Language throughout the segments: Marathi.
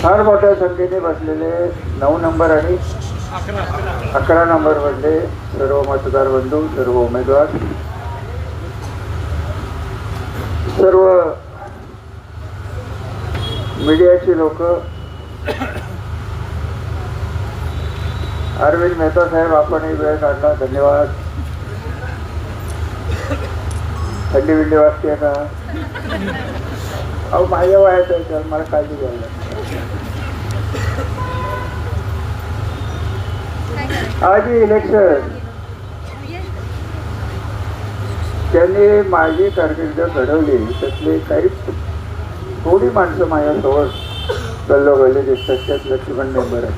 फार मोठ्या संख्येने बसलेले 9 नंबर आणि 11 नंबर मधले सर्व मतदार बंधू, सर्व उमेदवार, सर्व मीडियाची लोक, अरविंद मेहता साहेब, आपण एक वेळ काढला, धन्यवाद. थंडी बिंडी वाजते का? अहो माझ्या वयात आहे तर मला काळजी घ्यायला. आज इलेक्शन त्यांनी माझी कारकीर्द घडवली, त्यातले काही थोडी माणसं माझ्यासोबत गल्लोगल्ली दिसतात. त्यात लक्ष्मण मेंबर आहे.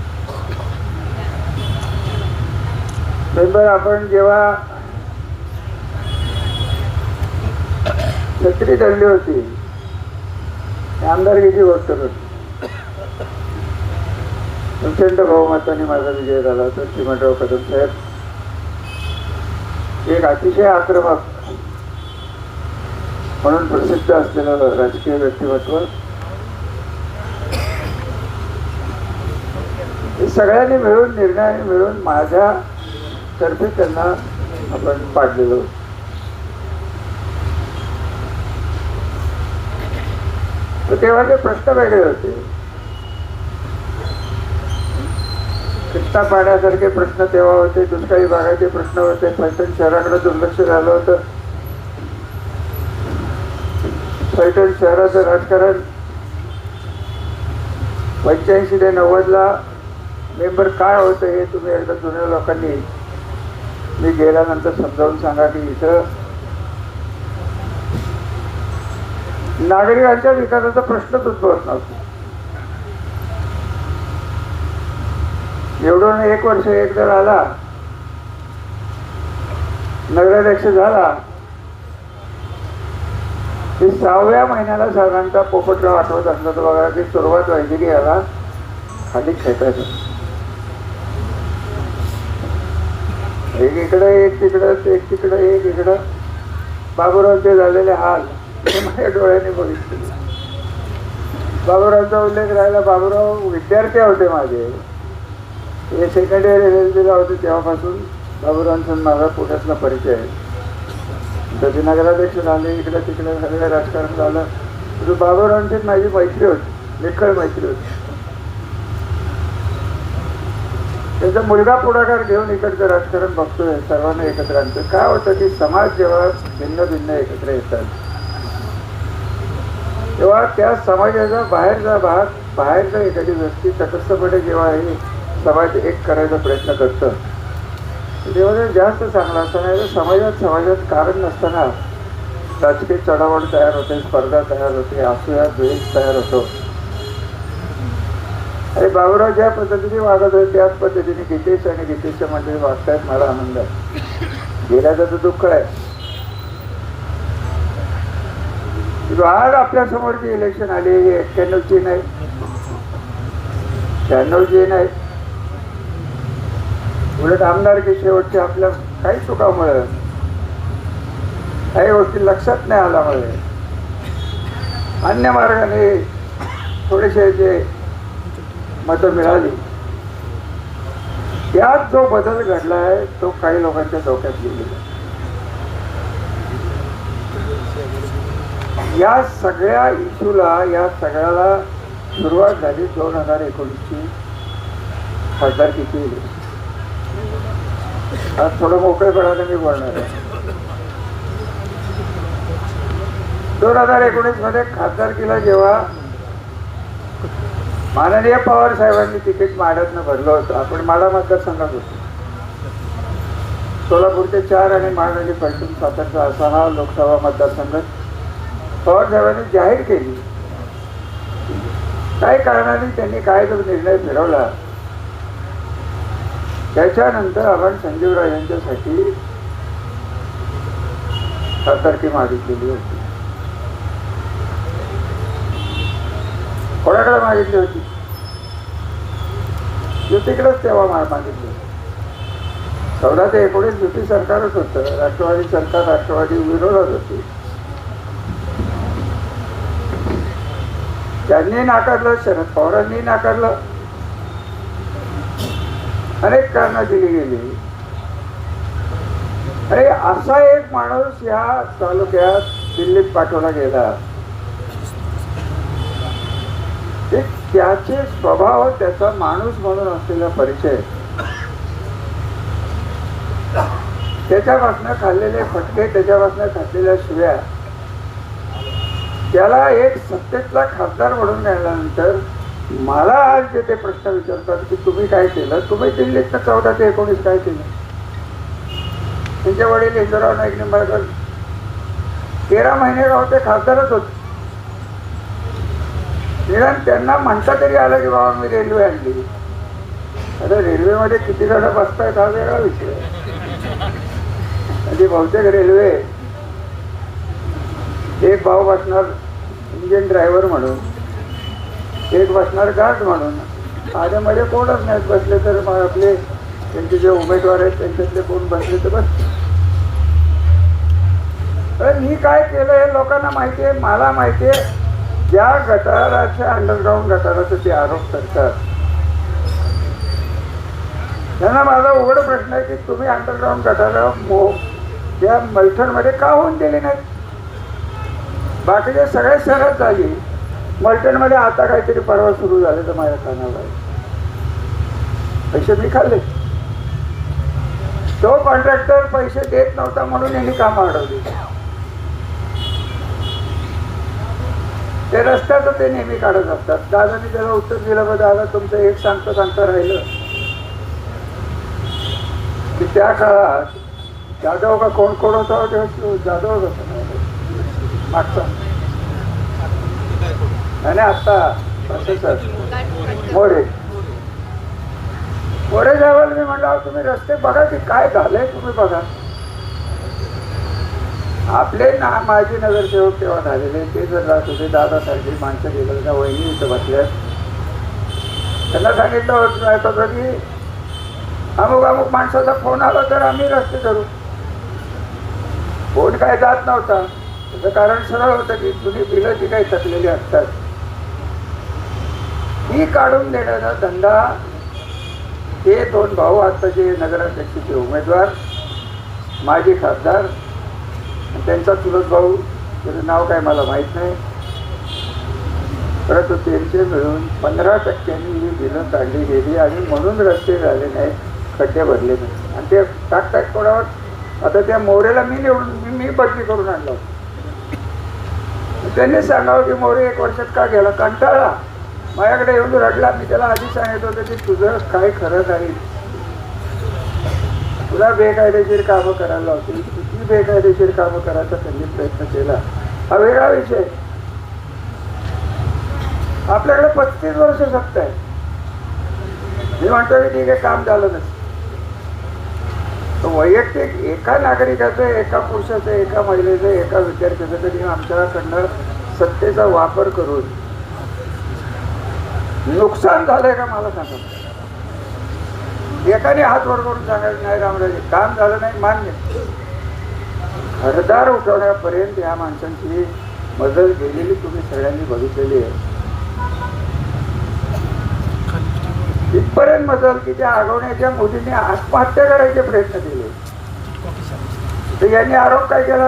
मेंबर आपण जेव्हा छत्री धरली होती, आमदारकीची गोष्ट करतो, प्रचंड बहुमताने माझा विजय झाला. तर चिमणराव कदम साहेब एक अतिशय आक्रमक म्हणून प्रसिद्ध असलेलं राजकीय व्यक्तिमत्व, सगळ्यांनी मिळून निर्णयाने मिळून माझ्या तर्फे त्यांना आपण पाडलेलो. तर तेव्हा ते प्रश्न वेगळे होते. कृष्णा पाण्यासारखे प्रश्न तेव्हा होते, दुष्काळी भागाचे प्रश्न होते, पैठण शहराकडे दुर्लक्ष झालं होतं. पैठण शहराचं राजकारण 85 ते 90ला मेंबर काय होतं हे तुम्ही एकदा जुन्या लोकांनी मी गेल्यानंतर समजावून सांगा की इथं नागरिकांच्या विकासाचा प्रश्नच उद्भवत नव्हता. एवढून 1 वर्ष एक जर आला, नगराध्यक्ष झाला, की 6व्या महिन्याला साधारणतः पोपटराव आठवत असलं तर बघा की सुरुवात व्हायची की याला खाली खेचायचं, एक इकडं एक तिकडं, एक तिकडं एक इकडं. बाबूरावचे झालेले हाल माझ्या डोळ्याने बघितले. बाबूरावचा उल्लेख राहिला. बाबूराव विद्यार्थी होते माझे, हे सेकंड इयर एलएलबीला होते, तेव्हापासून बाबूरावांचा माझा पुण्यातला परिचय आहे. कधी नगराध्यक्ष झाले, इकडं तिकडं सगळं राजकारण झालं. तर बाबूरावांची माझी मैत्री होती, निखळ मैत्री होती. त्याचा मुलगा पुढाकार घेऊन इकडचं राजकारण बघतोय, सर्वांना एकत्र आणतोय. काय होतं की समाज जेव्हा भिन्न भिन्न एकत्र येतात, तेव्हा त्या समाजाचा बाहेरचा एखादी व्यक्ती तटस्थपणे जेव्हा हे समाज एक करायचा प्रयत्न करतं, तेव्हा ते जास्त चांगलं असताना समाजात कारण नसताना राजकीय चढावड तयार होते, स्पर्धा तयार होते, असूया द्वेष तयार होतो. अरे बाबूराव ज्या पद्धतीने वागत होते त्याच पद्धतीने गीतेश आणि गीतेशच्या मंडळी वागतायत. मला आनंद आहे. गेल्याचं तर दुःख आहे. आज आपल्या समोरची इलेक्शन आली, 91ची नाही, 96ची नाही, उलट आमदारकी शेवटची आपल्या काही चुकामुळे, काही गोष्टी लक्षात नाही आल्यामुळे, अन्य मार्गाने थोडेसे जे मतं मिळाली, त्यात जो बदल घडला आहे तो काही लोकांच्या डोक्यात गेलेला. या सगळ्या इश्यूला, या सगळ्याला सुरुवात झाली 2019ची खासदारकीची. आज थोडं मोकळेपणाने मी बोलणार आहे. 2019 मध्ये खासदारकीला जेव्हा माननीय पवार साहेबांनी तिकीट माढ्यातनं भरलं होतं, आपण माढा मतदारसंघात होतो. सोलापूरचे 4 आणि माढ आणि पैठण सातारचा असा हा लोकसभा मतदारसंघ पवार साहेबांनी जाहीर केली. काही कारणाने त्यांनी काय जो निर्णय फिरवला, त्याच्यानंतर आपण संजीवराव यांच्यासाठी खासदारकी मागितलेली होती. कोणाकडे मागितली होती? युतीकडेच तेव्हा मागितली. 14 ते 19 युती सरकारच होतं. राष्ट्रवादी सरकार, राष्ट्रवादी विरोधात होती. त्यांनी नाकारलं, शरद पवारांनी नाकारलं, अनेक कारणं दिली गेली. अरे असा एक माणूस या तालुक्यात दिल्लीत पाठवला गेला, त्याचे स्वभाव, त्याचा माणूस म्हणून असलेला परिचय, त्याच्यापासून खाल्लेले फटके, त्याच्यापासून खाल्लेल्या शिव्या, त्याला एक सत्तेतला खासदार म्हणून गेल्यानंतर मला आज जे ते प्रश्न विचारतात की तुम्ही काय केलं, तुम्ही दिल्लीत 14 ते 19 काय केलं. त्यांच्या वडील इंदुराव नाईक निंबाळकर 13 महिने गाव ते खासदारच होते. निदान त्यांना म्हणता तरी आलं की बाबा मी रेल्वे आणली. आता रेल्वेमध्ये किती जण बसतायत हा वेगळा विषय. म्हणजे बहुतेक रेल्वे एक भाऊ बसणार इंजिन ड्रायव्हर म्हणून, एक बसणार गार्ड म्हणून, आधीमध्ये कोणच नाहीत बसले तर मग आपले त्यांचे जे उमेदवार आहेत त्यांच्यातले कोण बसले तर बस. मी काय केलं हे लोकांना माहिती आहे, मला माहिती आहे. ज्या गटाराच्या अंडरग्राऊंड गटाराचे ते आरोप करतात त्यांना माझा उघड प्रश्न आहे की तुम्ही अंडरग्राऊंड गटारा त्या मलठणमध्ये का होऊन दिले नाहीत. बाकीचे सगळे शहरात झाली, मलठणमध्ये आता काहीतरी परवा सुरू झाले तर माझ्या कानावर पैसे मी खाल्ले. तो कॉन्ट्रॅक्टर पैसे देत नव्हता म्हणून यांनी कामं अडवली. ते रस्त्याचं ते नेहमी काढत असतात. दादानी त्याला उत्तर दिलं, बघ दादा तुमचं एक सांगता सांगता राहिलं की त्या काळात जाधव का कोण कोण होता, जाधव होता मागचा, आणि आता मोरे साहेबांना मी म्हणलं तुम्ही रस्ते बघा की काय झालंय, तुम्ही बघा. आपले माजी नगरसेवक तेव्हा झालेले ते जर राहत होते, दादासारखी माणसं गेलं त्या वहिनी इथं बसल्यात, त्यांना सांगितलं होतं की अमुक अमुक माणसाचा फोन आला तर आम्ही रस्ते करू. फोन काय जात नव्हता. त्याचं कारण सरळ होतं की जुनी बिलं जी काही थकलेली असतात ती काढून देण्याचा धंदा हे दोन भाऊ, आता जे नगराध्यक्षाचे उमेदवार, माजी खासदार, त्यांचा चुलत भाऊ, त्याचं नाव काय मला माहीत नाही, परंतु त्यांचे मिळून 15% ही बिलं काढली गेली आणि म्हणून रस्ते झाले नाही, खड्डे भरले नाही. आणि ते टाक कोणावर, आता त्या मोरेला मी बदली करून आणलो. त्यांनी सांगावं की मोरे 1 वर्षात का गेला, कंटाळा, माझ्याकडे येऊन रडला. मी त्याला आधी सांगितलं होतं की तुझं काय खरं नाही, तुला बेकायदेशीर कामं करायला होती, किती बेकायदेशीर कामं करायचा त्यांनी प्रयत्न केला, हा वेगळा विषय. आपल्याकडे 35 वर्ष सत्ता आहे. मी म्हणतो की ठीक आहे काम झालं नसतं. वैयक्तिक एका नागरिकाचं, एका पुरुषाचं, एका महिलेचं, एका विद्यार्थ्याचं कधी आमच्याकडनं सत्तेचा वापर करून नुकसान झालंय का मला सांगा. एकाने हात वर करून सांगायचं नाही रामराजे काम झालं नाही, मान्य. घरदार उठवण्यापर्यंत या माणसांची मदत गेलेली तुम्ही सगळ्यांनी बघितलेली आहे. इथपर्यंत मदत की त्या आगवण्याच्या मुलीने आत्महत्या करायचे प्रयत्न केले. तर यांनी आरोप काय केला,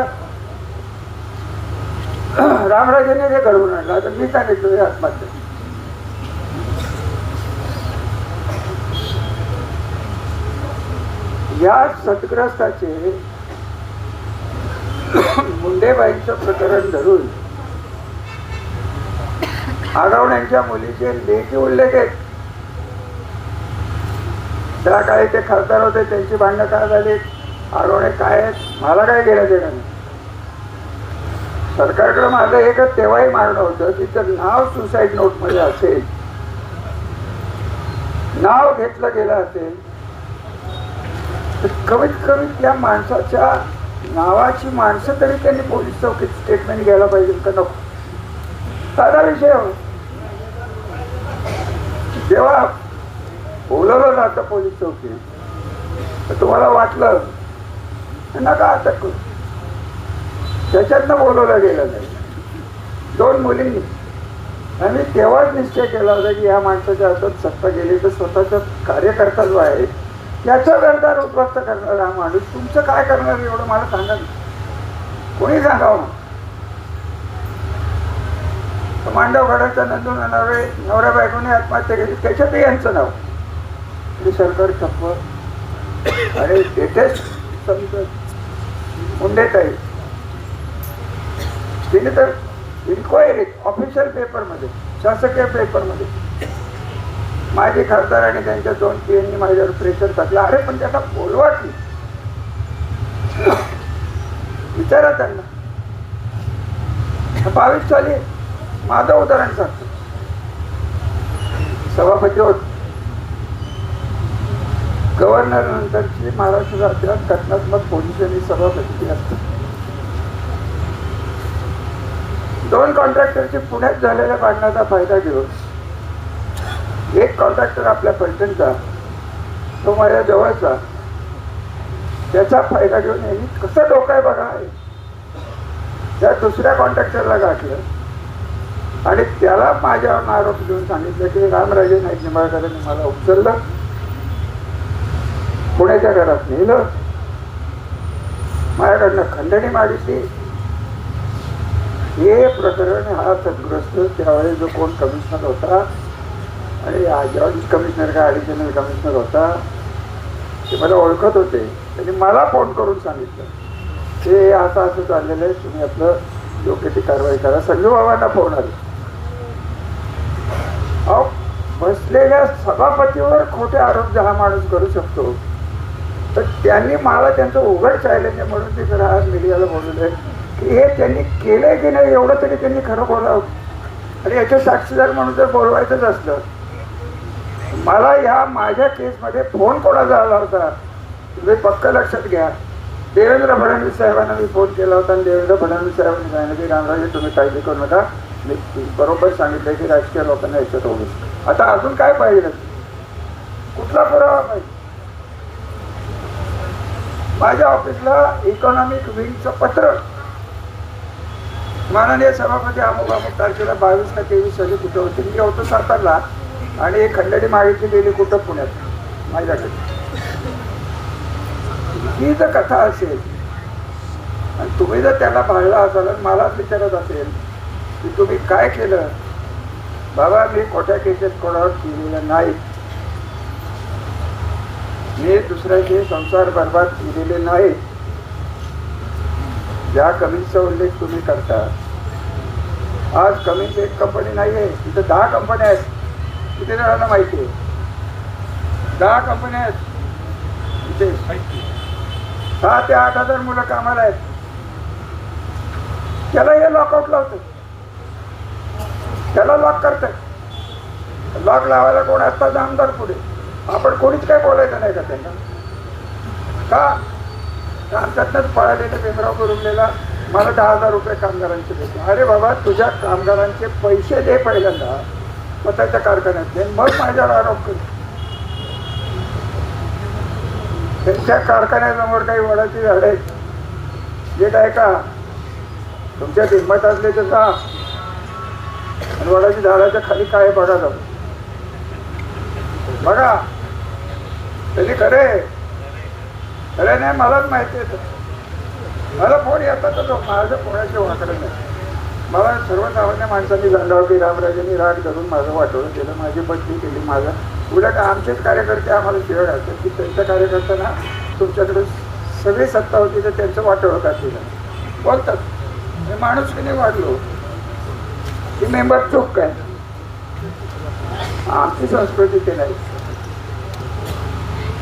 रामराजेने जे घडवून आणला, तर मी सांगितलं आत्महत्या. या सतग्रस्ताचे मुंडेबाईंचं प्रकरण धरून आगवण्यांच्या मुलीचे लेखी उल्लेख आहेत. त्या काळी ते खासदार होते, त्यांची भांडणं काय झाली, आगवणे काय आहेत, मला काय घेणं देणं नाही. सरकारकडे माझं एकच तेव्हाही मागणं होतं की जर नाव सुसाईड नोट मध्ये असेल, नाव घेतलं गेलं असेल, तर कमीत कमी त्या माणसाच्या नावाची माणसं तरी त्यांनी पोलीस चौकीत स्टेटमेंट घ्यायला पाहिजे का नको, साधा विषय हो. जेव्हा बोलवलं जातं पोलीस चौकीत तर तुम्हाला वाटलं नका अटक करू, त्याच्यातनं बोलवलं गेलं नाही. 2 मुलींनी आम्ही तेव्हाच निश्चय केला होता की या माणसाच्या हातात सत्ता गेली तर स्वतःचा कार्यकर्ता जो आहे त्याचा घरदार उद्ध्वस्त करणारा हा माणूस तुमचं काय करणार एवढं मला सांगा ना. कोणी सांगावं. मांडवगडाच्या नंदून नवऱ्या बायकोने आत्महत्या केली त्याच्यातही यांचं नाव. सरकार ठप्प आणि लेटेस्ट समजत मुंडेताई तिने तर इन्क्वायरी ऑफिशियल पेपरमध्ये शासकीय पेपरमध्ये माझे खासदार आणि त्यांच्या 2 PNनी माझ्यावर प्रेशर टाकलं. अरे पण त्याला बोलवा की विचारा त्यांना. 22 साली माझं उदाहरण सांगतो. सभापती होत गव्हर्नर नंतरची महाराष्ट्र राज्यात घटनात्मक पोझिशन ही सभापती असते. 2 कॉन्ट्रॅक्टरची पुण्यात झालेल्या भांडणाचा फायदा घेऊन एक कॉन्ट्रॅक्टर आपल्या पैठणचा तो माझ्या जवळचा त्याचा फायदा घेऊन यांनी कसं डोकं आहे बघा. त्या दुसऱ्या कॉन्ट्रॅक्टरला गाठलं आणि त्याला माझ्यावर आरोप देऊन सांगितलं की रामराजे नाईक निंबाळकरांनी मला उचललं पुण्याच्या घरात नेलं माझ्याकडनं खंडणी मागितली. हे प्रकरण हा सद्ग्रस्त त्यावेळेस जो कोण कमिशनर होता आणि जॉईंट कमिशनर का ॲडिशनल कमिशनर होता ते मला ओळखत होते. त्यांनी मला फोन करून सांगितलं ते असं असं चाललेलं आहे तुम्ही आपलं योग्य ती कारवाई करा. संजू बाबांना फोन आला. अहो बसलेल्या सभापतीवर खोटे आरोप हा माणूस करू शकतो तर त्यांनी मला त्यांचं उघड चॅलेंज म्हणून ते जरा आज मीडियाला बोलवलं की हे त्यांनी केलंय की नाही एवढं तरी त्यांनी खरं बोलावं. आणि याचे साक्षीदार म्हणून जर बोलवायचंच असलं मला या माझ्या केसमध्ये फोन कोणाचा आला होता तुम्ही पक्क लक्षात घ्या. देवेंद्र फडणवीस साहेबांना मी फोन केला होता आणि देवेंद्र फडणवीस साहेबांनी सांगितलं की रामराजे तुम्ही काळजी करू नका. मी बरोबर सांगितलं की राजकीय लोकांना याच्यात होईल. आता अजून काय पाहिजे कुठला पुरावा पाहिजे. माझ्या ऑफिसला इकॉनॉमिक विंगचं पत्र माननीय सभापती अमुक तारखेला 22 का 23 साली कुठं होते मी होतो सातारला आणि एक खंडणी मागितली गेली कुठं पुण्यात माझ्याकडे. ही जर कथा असेल आणि तुम्ही जर त्याला पाळला असाल मलाच विचारत असेल की तुम्ही काय केलं बाबा मी खोट्या केसेस कोणावर केलेलं नाही. मी दुसऱ्याचे संसार बर्बाद केलेले नाही. ज्या कमीचा उल्लेख तुम्ही करता आज कमीची एक कंपनी नाही आहे तिथे 10 कंपन्या आहेत. किती जणांना माहिती आहे 10 कंपन्या आहेत तिथे 6 ते 8 हजार मुलं कामाला आहेत. त्याला हे लॉकआउट लावतं त्याला लॉक करतात. लॉक लावायला कोण असतात आमदार पुढे आपण कोणीच काय बोलायचं नाही का त्यांना का आमच्यातनंच पळालेल्या भीमराव कुरुंबलेला मला 10,000 रुपये कामगारांचे देतो. अरे बाबा तुझ्या कामगारांचे पैसे दे पहिल्यांदा स्वतःच्या कारखान्यात दे मग माझ्यावर आरोप कर. त्यांच्या कारखान्यासमोर काही वडाची झाडं आहेत जे काय का तुमच्या हिंमत असले तर का आणि वडाची झाडाच्या खाली काय बघा जाऊ बघा त्यांनी खरे नाही मलाच माहिती आहे. मला फोन येतात तो माझं कोणाचे वाकडं नाही. मला सर्वसामान्य माणसांनी सांगावं की रामराजेंनी राग धरून माझं वाटोळं केलं माझी बदली केली. माझं उलट आमचेच कार्यकर्ते आम्हाला शिवाय घालतात की त्यांच्या कार्यकर्त्यांना तुमच्याकडे सगळी सत्ता होती तर त्यांचं वाटोळं का केलं बोलतात. मी माणुसकीने वाढलो की मेंबर चूक काय आमची संस्कृती ते नाही.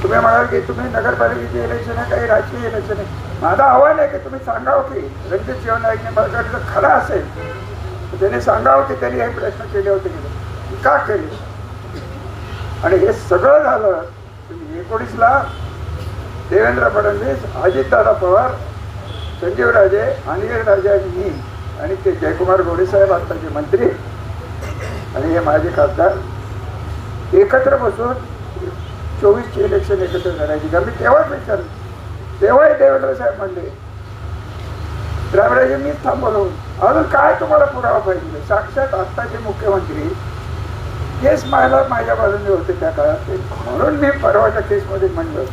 तुम्ही म्हणाल की तुम्ही नगरपालिकेचे इलेक्शन आहे काही राजकीय इलेक्शन आहे. माझं आव्हान आहे की तुम्ही सांगावं की रणजित सिंह नाईक निंबाळकर जर खरं असेल तर त्याने सांगावं की त्यांनी हे प्रश्न केले होते की का केले. आणि हे सगळं झालं 19ला देवेंद्र फडणवीस अजितदादा पवार संजीवराजे अनिल राजा मी आणि ते जयकुमार गोडे साहेब आत्ताचे मंत्री आणि हे माझे खासदार एकत्र बसून 24चे इलेक्शन एकत्र करायची का मी तेव्हाच विचारलं. तेव्हाही देवेंद्र साहेब म्हणले रामराजे मीच थांबवलं अजून काय तुम्हाला पुरावा पाहिजे? साक्षात आत्ताचे मुख्यमंत्री केस माझ्या बाजूने होते त्या काळात, म्हणून मी परवाच्या केसमध्ये म्हणलं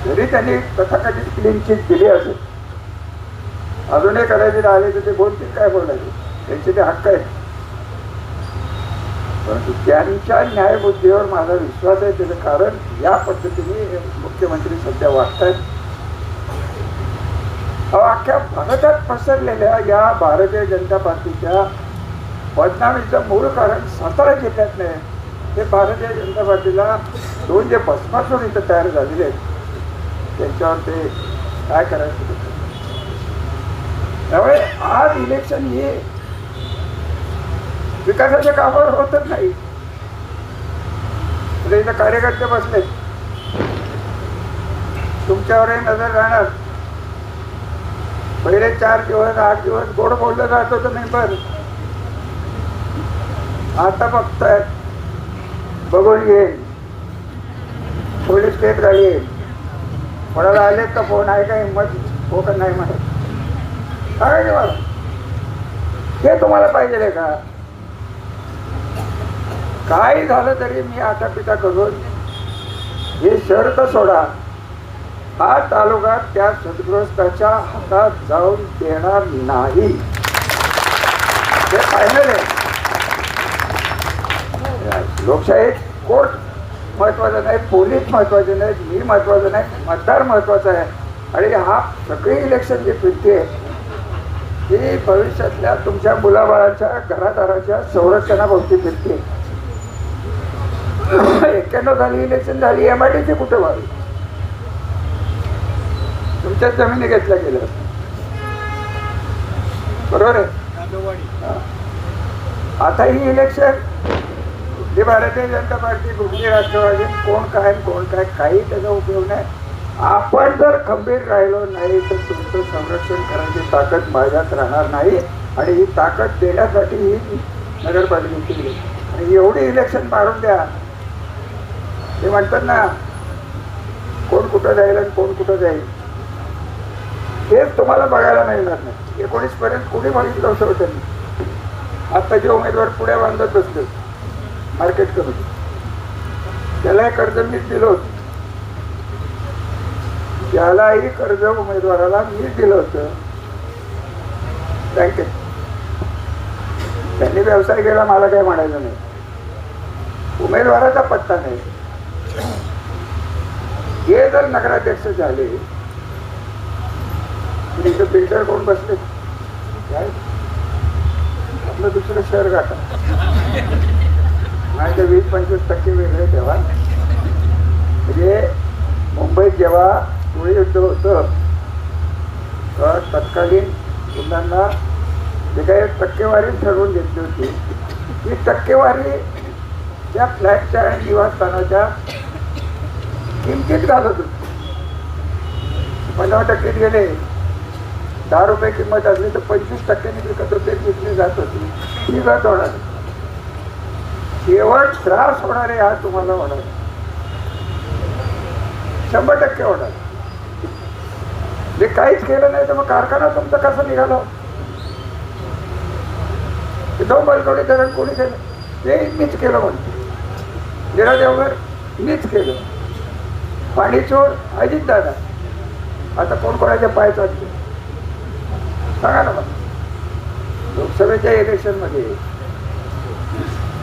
जरी त्यांनी तथाकथित क्लीन चिट दिली असेल, अजूनही करायचे राहिले तर ते बोलतील, काय बोलायचे, त्यांचे ते हक्क आहेत. परंतु त्यांच्या न्यायबुद्धीवर माझा विश्वास आहे. त्याचं कारण या पद्धतीने मुख्यमंत्री सध्या वागतायत. अख्ख्या भारतात पसरलेल्या या भारतीय जनता पार्टीच्या बदनामीचं मूळ कारण सातारा जिल्ह्यात नाही. ते भारतीय जनता पार्टीला दोन जे भस्मासूर इथं तयार झालेले आहेत त्यांच्यावर ते काय करायचं. त्यामुळे आज इलेक्शन हे विकासाच्या कामावर होतच नाही. इथं कार्यकर्ते बसले, तुमच्यावरही नजर राहणार. पहिले 4 दिवस 8 दिवस गोड बोललं जात होतं मेंबर, आता बघतायत बघून घेईल. पोलीस स्टेट गाडी येईल, कोणाला आले का फोन आहे का, हिंमत हो का नाही म्हणत सांगायचे मला. हे तुम्हाला पाहिजे का? काय झालं तरी मी आटापिटा करून हे शर्त सोडा, हा तालुका त्या सद्ग्रस्ताच्या हातात जाऊन देणार नाही. हे फायनल आहे. लोकशाहीत कोर्ट महत्वाचं नाही, पोलीस महत्वाचे नाहीत, मी महत्वाचं नाही, मतदार महत्वाचा आहे. आणि हा सगळी इलेक्शन जी फिरते ही भविष्यातल्या तुमच्या मुलाबाळाच्या घरादाराच्या संरक्षणाभोवती फिरते. 91 साली इलेक्शन झाली, MIDC कुठे व्हावी? तुमच्याच जमिनी घेतल्या गेल्या, बरोबर आहे. आता ही इलेक्शन कुठली भारतीय जनता पार्टी, कुठली राष्ट्रवादी, कोण काय काही त्याचा उपयोग नाही. आपण जर खंबीर राहिलो नाही तर तुमचं संरक्षण करायची ताकद माझ्यात राहणार नाही. आणि ही ताकद देण्यासाठी ही नगरपालिकेची केली. आणि एवढी इलेक्शन मारून द्या. ते म्हणतात ना, कोण कुठं जाईल आणि कोण कुठं जाईल हेच तुम्हाला बघायला मिळणार नाही. 19 पर्यंत कुणी बघितलं होतं त्यांनी. आता जे उमेदवार पुढे बांधत बसले मार्केट करून, त्याला कर्ज मीच दिलं होतं. त्यालाही कर्ज उमेदवाराला मीच दिलं होतं बँकेत. त्यांनी व्यवसाय केला, मला काय म्हणायचं नाही. उमेदवाराचा पत्ता नाही. हे जर नगराध्यक्ष झाले इथं बिल्डर कोण बसले, आपलं दुसरं शहर गाठा नाही तर 20-25% वेगळे तेव्हा. म्हणजे मुंबईत जेव्हा पुणे युद्ध होतं तर तत्कालीन गुंडांना जे काही टक्केवारी ठरवून घेतली होती, ही टक्केवारी त्या फ्लॅटच्या आणि निवासस्थानाच्या किमतीत घालत होती. 15% गेले, 10 रुपये किंमत असली तर 25% विकत होते, विकली जात होती. ही घट होणार. शेवट त्रास होणारे हा तुम्हाला होणार, 100% होणार. जे काहीच केलं नाही तर मग कारखाना तुमचा कसा निघाला? बलकवडी धरण कोणी केलं? ते मीच केलं म्हणते. निरा देवघर मीच केलं. पाणी चोर अजित दादा. आता कोण कोणाच्या पाय चालते सांगा ना. मला लोकसभेच्या इलेक्शनमध्ये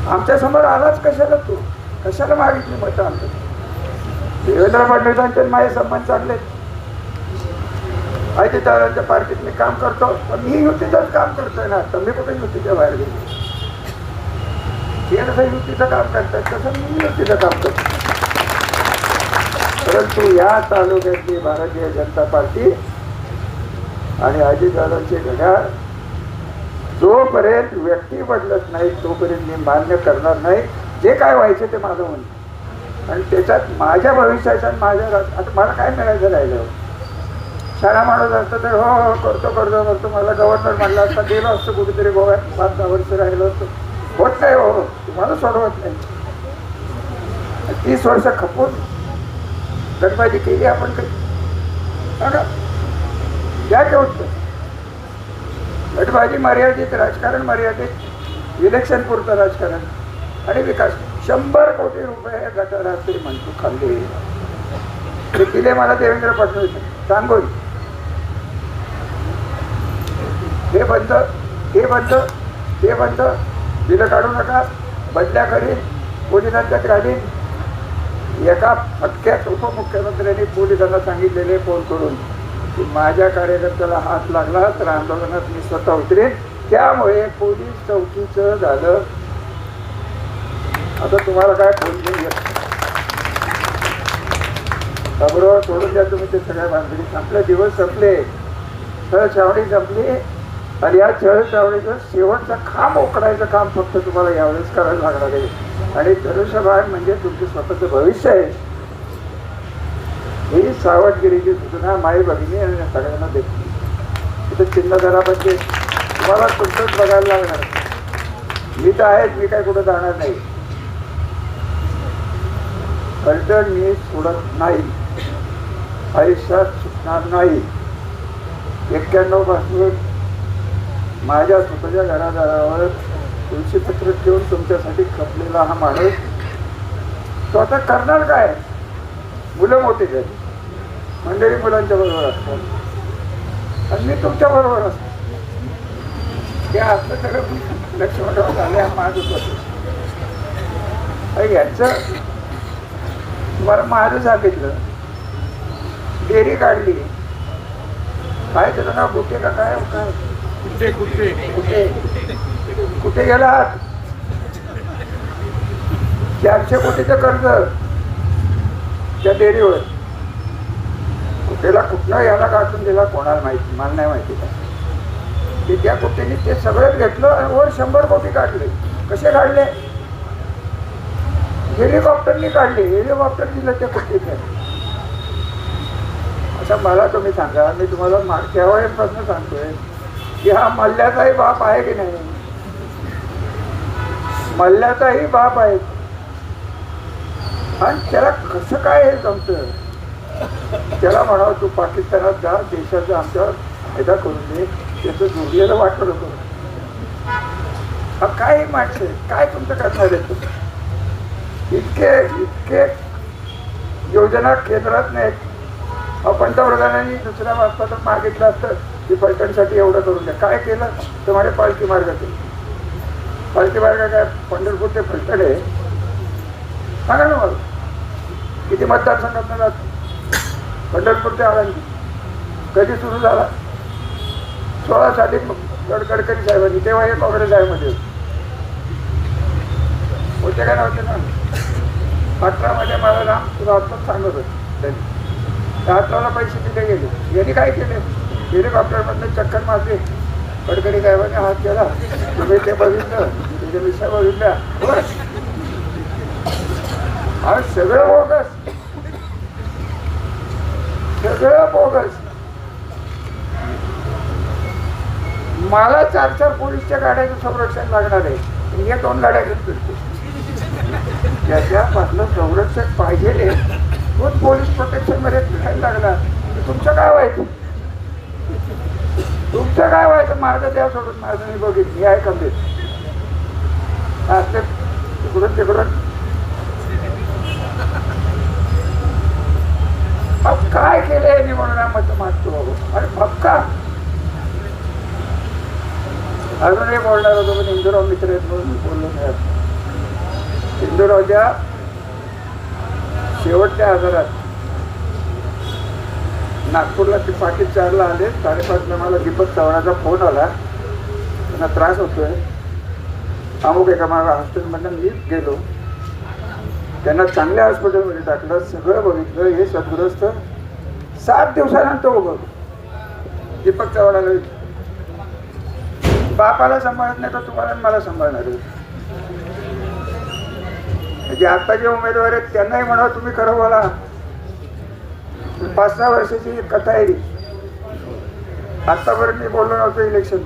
आमच्या समोर आलाच कशाला? तू कशाला मागितली मतं? आमच्या देवेंद्र फडणवीसांचे माझे संबंध चांगले. अजित दादांच्या पार्टीत मी काम करतो, पण मी युतीचंच काम करतोय ना. तर मी कुठे युतीच्या बाहेर गेलो? हे कसं युतीचं काम करतात तसं मी युतीचं काम करतो. परंतु या तालुक्यातली भारतीय जनता पार्टी आणि अजितदादांचे घड्याळ जोपर्यंत व्यक्ती बदलत नाही तोपर्यंत मी मान्य करणार नाही. जे काय व्हायचं ते माझं म्हणणं. आणि त्याच्यात माझ्या भविष्याच्या माझ्या आता मला काय मिळायचं राहिलं? शाळा माणूस असतं तर हो हो करतो मला गव्हर्नर म्हणलं असता, गेलो असतं कुठेतरी गोव्यात 5-10 वर्ष राहिलो असतो. होत नाही हो, तुम्हाला सोडवत नाही. 30 वर्ष खपून गणपती केली आपण काही सांगा, या केवढं गटबाजी मर्यादित, राजकारण मर्यादित, इलेक्शन पुरतं राजकारण आणि विकास. 100 कोटी रुपये गटाला म्हणतो खाल्ले, ते दिले मला देवेंद्र फडणवीस सांगून. हे बंद, हे बंद, ते बंद, बिलं काढू नका, बदल्या करीन, पोलिसांच्यात घालीन. एका फटक्यात उपमुख्यमंत्र्यांनी पोलिसांना सांगितलेले फोन करून की माझ्या कार्यकर्त्याला हात लागला तर आंदोलनात मी स्वतः उतरेन. त्यामुळे पोलीस चौकीचं झालं. आता तुम्हाला काय फोन घेऊन येत बरोबर सोडून द्या तुम्ही ते सगळ्या बांधणी. आपले दिवस संपले, छळछावणी संपली आणि या छळछावणीचं शेवटचा खांब ओकडायचं काम फक्त तुम्हाला यावेळेस करायला लागणार आहे. आणि धनुष्यबाण म्हणजे तुमचं स्वतःचं भविष्य आहे. ही सावधगिरीची सूचना माई भगिनी आणि सगळ्यांना देते. तिथं चिन्हधरा म्हणजे तुम्हाला तुमचंच बघायला लागणार. मी तर आहेच, मी काय कुठं जाणार नाही. कल्चर मी सोडत नाही, आयुष्यात सुटणार नाही. 91 पासून माझ्या स्वतःच्या घरादारावर तुळशीपत्र ठेवून तुमच्यासाठी खपलेला हा माणूस तो आता करणार काय? मुलं मोठी झाली, मंडळी मुलांच्या बरोबर असतात आणि मी तुमच्या बरोबर असतो. ते असलं सगळं लक्ष्मणराव झाले हा माझंच होतं. यांचं तुम्हाला माझं सांगितलं, डेअरी काढली, काय त्याचं नाव कुठे का काय काय कुठे कुठे कुठे कुठे गेलात? 400 कोटीचं कर्ज त्या डेअरीवर. कुठेला कुठनं याला काढून दिला कोणाला माहिती, मला नाही माहिती का. ते त्या कुठेनी ते सगळंच घेतलं आणि वर 100 कोटी काढले. कसे काढले? हेलिकॉप्टरनी काढले. हेलिकॉप्टर दिलं त्या कुठेच्या. आता मला तुम्ही सांगा, मी तुम्हाला मागच्या वेळेपासून सांगतोय की हा मल्ल्याचाही बाप आहे की नाही? मल्ल्याचाही बाप आहे. आणि त्याला कसं काय हे जमतं? त्याला म्हणावं तू पाकिस्तानात जा, देशाचा आमच्या फायदा करून दे, त्याचं जोडलेलं वाटलं होतं. हा काय माणसं, काय तुमचं करणार आहे? तुम्ही इतके इतके योजना केंद्रात नाहीत. पंतप्रधानांनी दुसऱ्या वाजता मागितलं असतं की पर्यटनसाठी एवढं करून द्या. काय केलं? तर माझ्या पालखी मार्गाचे, पालखी मार्ग काय पंढरपूर ते फलटण आहे. सांगा ना मला किती मतदारसंघात जात? पंढरपूर ते आळंदी कधी सुरू झाला? 16 साली गडकरी साहेबांनी, तेव्हा हे काँग्रेस आहे मध्ये होते का नव्हते ना. 18 मध्ये मला राम तुला आत्ताच सांगत होते त्यांनी. 18ला पैसे दिले गेले. यांनी काय केले? हेलिकॉप्टरमधनं चक्कर मारले. गडकरी साहेबांनी हात केला, तुम्ही ते बघितलं, तुझ्या विषय बघितल्या. हा सगळं बोगस, सगळं बोगस. मला 4 पोलीसच्या गाड्याचं संरक्षण लागणार आहे. मी 2 गाड्या घेऊन फिरतो. ज्याच्यापासलं संरक्षक पाहिजे तोच पोलीस प्रोटेक्शन मध्ये फिरायला लागला. तुमचं काय व्हायचं? तुमचं काय व्हायचं? माझं द्या सोडून, माझं मी बघित, मी आहे कमी असते तिकडून तिकडून. काय केलंय मी म्हणून मत मागतो. अरे पक्का अजूनही बोलणार होतो, पण इंदुराव मित्र आहेत म्हणून बोललो नाही. इंदुरावच्या शेवटच्या आजारात नागपूरला ते पाकिट 4ला आले. 5:30ला मला दीपक चव्हाणाचा फोन आला, त्यांना त्रास होतोय. अमुक एका माझ्या हॉस्पिटलमधून मी गेलो, त्यांना चांगल्या हॉस्पिटलमध्ये टाकलं, सगळं बघितलं. हे सद्ग्रस्त 7 दिवसानंतर उभं. दीपक चव्हाणाला बापाला सांभाळत नाही तर तुम्हाला मला सांभाळणार आहे. म्हणजे आता जे उमेदवार आहेत त्यांनाही म्हणा तुम्ही खरं बोला. 5-6 वर्षाची कथा आहे. आतापर्यंत मी बोललो नव्हतो इलेक्शन.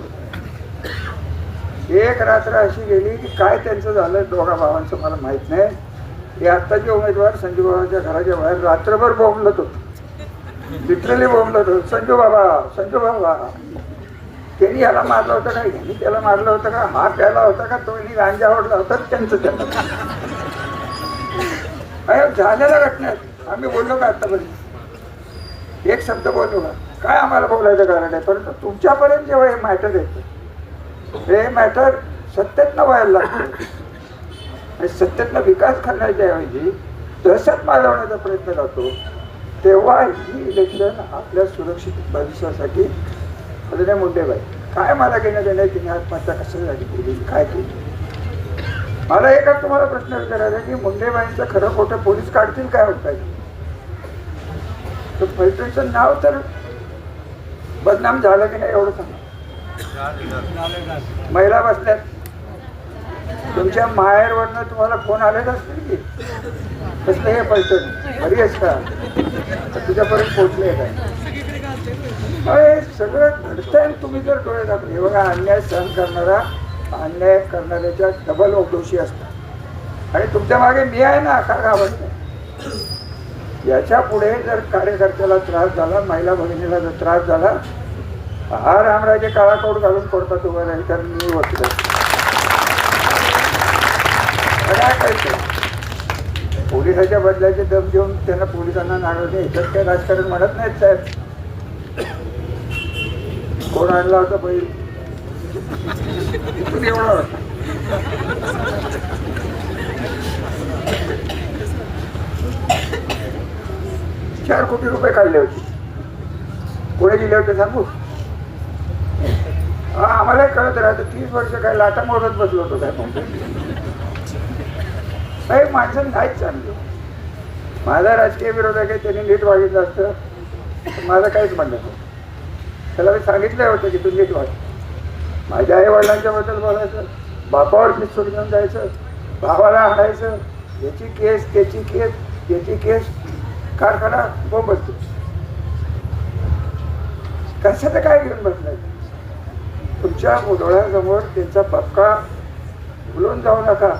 एक रात्र अशी गेली की काय त्यांचं झालं दोघा भावांचं मला माहित नाही. हे आत्ताचे उमेदवार संजू बाबांच्या घराच्या बाहेर रात्रभर बोंबलत होतो, लिटरली बोंबलत होतो. संजू बाबा, संजू बाबा. त्यांनी याला मारलं होतं का, यांनी त्याला मारलं होतं का, हा प्याला होता का, तो गांजा आवडला होता, त्यांचं त्यांना झालेल्या घटनेत आम्ही बोललो का आतापर्यंत एक शब्द बोललो का? काय आम्हाला बोलायचं कारण आहे? परंतु तुमच्यापर्यंत जेव्हा हे मॅटर येतं, हे मॅटर सत्तेतनं व्हायला लागतं आणि सत्तेतनं विकास करण्याच्या ऐवजी दहशत माजवण्याचा प्रयत्न करतो, तेव्हा ही इलेक्शन आपल्या सुरक्षित भविष्यासाठी आदरणीय मुंडेबाई, काय मला घेणं देणं, तिने आत्महत्या कशासाठी केली, काय केली? मला एकच तुम्हाला प्रश्न विचारायचा की मुंडेबाईंचं खरं खोटं पोलीस काढतील काय होत पाहिजे? तर फलटणचं नाव तर बदनाम झालं की नाही एवढं सांगा. महिला बसल्यात, तुमच्या माहेरवरनं तुम्हाला फोन आलेच असतील की कसलं हे फलटण बरी आहेस का, तुझ्यापर्यंत पोहोचले काय? सगळं घडतंय. तुम्ही जर डोळे दाखवले, हे बघा, अन्याय सहन करणारा अन्याय करणाऱ्याच्या डबल दोषी असतात आणि तुमच्या मागे मी आहे ना, का घाबरत नाही? याच्या पुढे जर कार्यकर्त्याला त्रास झाला, महिला भगिनीला जर त्रास झाला, हा रामराजे काळा कोट घालून कोर्टात उभं राहील, तर मी वकील काय करायचं? पोलिसाच्या बदल्याचे दम देऊन त्यांना पोलिसांना नागवणे ह्याच्यात काय राजकारण म्हणत नाहीत साहेब. कोण आणला होता बैल? एवढा होता. 4 कोटी रुपये काढले होते. कोणी दिले होते सांगू? हा, आम्हाला कळत राहतं. 30 वर्ष काय लाटा मोडत बसलो होतो काय काही माणसं नाहीच चांगली. माझा राजकीय विरोधक आहे, त्यांनी नीट वागितलं असतं तर माझं काहीच म्हणणं नाही. त्याला मी सांगितलं होतं की तू नीट वाग. माझ्या आई वडिलांच्या बद्दल बोलायचं, बापावर पिस्तूल घेऊन जायचं, भावाला आणायचं, याची केस त्याची केस त्याची केस, कारखाना बोंब बसतो. कशाचं काय घेऊन बसलाय? तुमच्या डोळ्यासमोर त्यांचा पक्का भुलून जाऊ नका.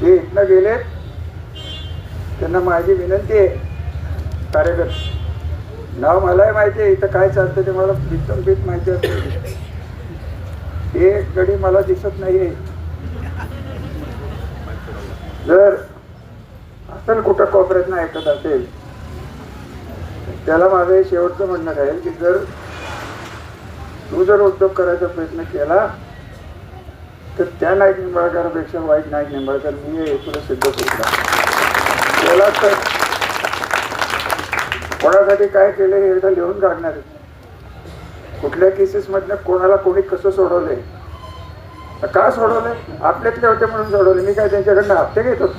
जे इथनं गेलेत त्यांना माझी विनंती आहे, कार्यकर्ते, नाव मलाही माहिती आहे, इथं काय चालतं ते मला भीत माहिती असते. एक गडी मला दिसत नाहीये. जर असेल कुठं कोपऱ्यात नाही ऐकत असेल, त्याला माझं हे शेवटचं म्हणणं राहील की जर तू जर उद्योग करायचा प्रयत्न केला तर त्या नाईक निंबाळकरांपेक्षा वाईट नाईक निंबाळकर मी आहे, तुला सिद्ध करू. त्याला तर कोणासाठी काय केलं हे एकदा लिहून काढणार आहे. कुठल्या केसेसमधनं कोणाला कोणी कसं सोडवलंय, का सोडवलंय? आपल्यातले होते म्हणून सोडवले. मी काय त्यांच्याकडनं हप्ते घेत होतो?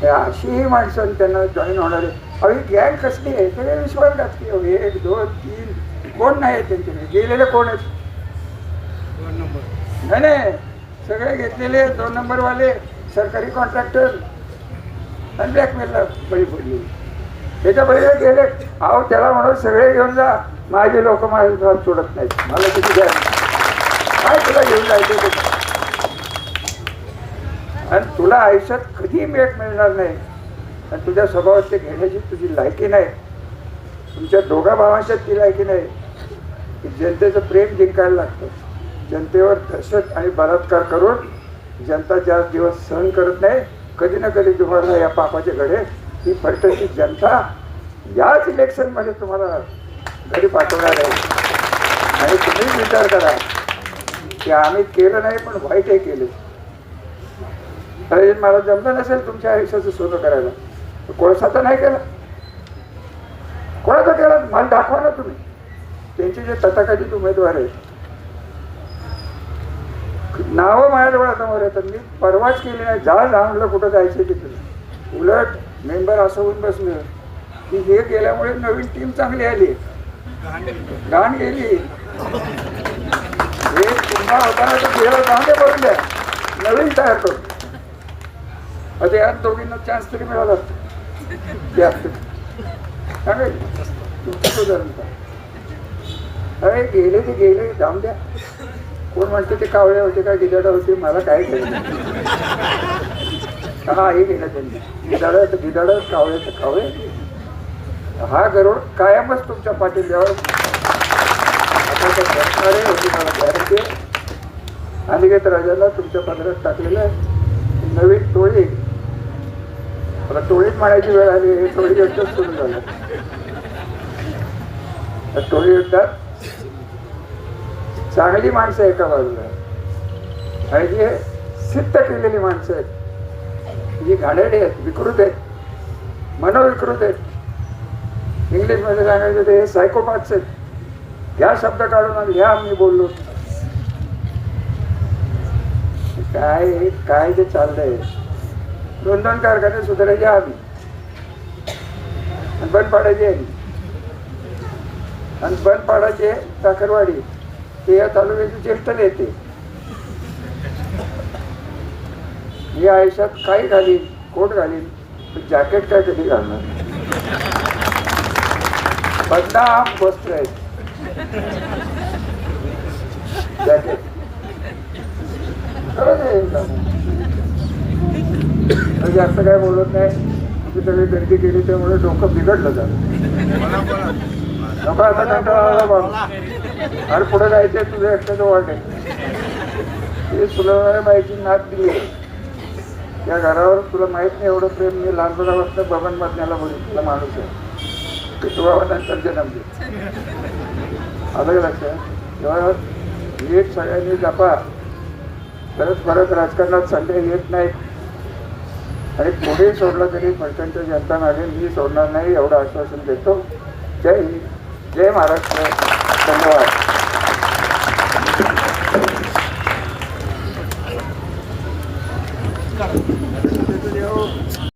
अशीही माणसं त्यांना जॉईन होणारे. अहो, ही गँग कसली आहे? सगळे विश्वासघातकी. 1 2 3 कोण नाही आहे त्यांच्याकडे? गेलेले कोण आहेत? नाही, सगळे घेतलेले 2 नंबरवाले सरकारी कॉन्ट्रॅक्टर आणि ब्लॅकमेलला बळी पडली. त्याच्या बळीला गेले. अहो, त्याला म्हणून सगळे घेऊन जा. माझे लोक माझ्या सोडत नाहीत. मला किती द्या, काय तुला घेऊन जायचं ते? आणि तुला आयुष्यात कधी मेट मिळणार नाही आणि तुझ्या स्वभावात ते घेण्याची तुझी लायकी नाही. तुमच्या दोघा भावांच्यात ती लायकी नाही की जनतेचं प्रेम जिंकायला लागतं. जनतेवर दहशत आणि बलात्कार करून जनता जास्त दिवस सहन करत नाही. कधी ना कधी तुम्हाला या पापाचे घडे ही फलटणची जनता याच इलेक्शनमध्ये तुम्हाला घरी पाठवणार आहे. आणि तुम्ही विचार करा की आम्ही केलं नाही पण वाईटही केले. अरे, मला जमलं नसेल तुमच्या आयुष्याचं सोनं करायला, कोळसा तर नाही केला. कोणाचा केला मला दाखवा ना तुम्ही. त्यांचे जे तथाकथित उमेदवार आहेत, नावं माझ्या डोळ्यासमोर येतात. मी परवाच केली नाही. जाणलं कुठं जायचं तिथे. उलट मेंबर असं होऊन बसलं की हे गेल्यामुळे नवीन टीम चांगली आली, घाण गेली. हे पुन्हा होताना तर गेलं गांडे भरून द्या, नवीन तयार करू. आता यात दोघींना चान्स तरी मिळाला असतो. सांगेल तुमचं उदाहरण का? अरे गेले ते गेले, जाऊन द्या. कोण म्हणते ते कावळे होते का गिधाडा होते, मला काय कळलं. हा, हे गेलं त्यांनी. गिधाडं कावळे तर कावळे. हा गरुड कायमच तुमच्या पाठील्यावर आता बसणार आहे होती मला गॅरंटी आहे. अनिकेत राजाला तुमच्या पदरात टाकलेलं आहे. नवीन टोळी, मला टोळीत म्हणायची वेळ आली. हे टोळी युद्धच सुरू झालं. त्या टोळी युद्धात चांगली माणसं एका बाजूला आणि जी सिद्ध केलेली माणसं आहेत, जी घाणेरडी आहेत, विकृत आहेत, मनोविकृत आहेत. इंग्लिशमध्ये सांगायचं ते सायकोपॅथ्स आहेत. घ्या शब्द काढून आणि घ्या मी बोललो. काय काय जे चाललंय. 2-2 कारखाने सुधारायचे आम्ही आणि बंद पाडायचे आणि बंद पाडायचे साखरवाडी. ते या तालुक्याची चेष्ट येते. मी आयुष्यात काही घालीन, कोट घालीन, जॅकेट काय कधी घालणार. बदनाम वस्त्र आहेत जॅकेट. खरंच आहे. जास्त काय बोलत नाही. तुम्ही सगळी गर्दी केली त्यामुळे डोकं बिघडलं झालं. नको आता कंटाळा आला बाबा. अरे पुढे जायचंय तुझं एकट्याचं वाटेल. ते सुलभा बाईची नात दिली. त्या घरावर तुला माहित नाही एवढं प्रेम. मी लहानपणापासून बबन मधण्याला बघितलं माणूस आहे की तुला नंतर जन्म दे. आलं का लक्षात. तेव्हा नीट सगळ्यांनी जपा. तरच परत राजकारणात संधी येत नाहीत आणि पुढे सोडलं तरी फलटणच्या जनता मागे मी सोडणार नाही एवढं आश्वासन देतो. जय हिंद, जय महाराष्ट्र. धन्यवाद.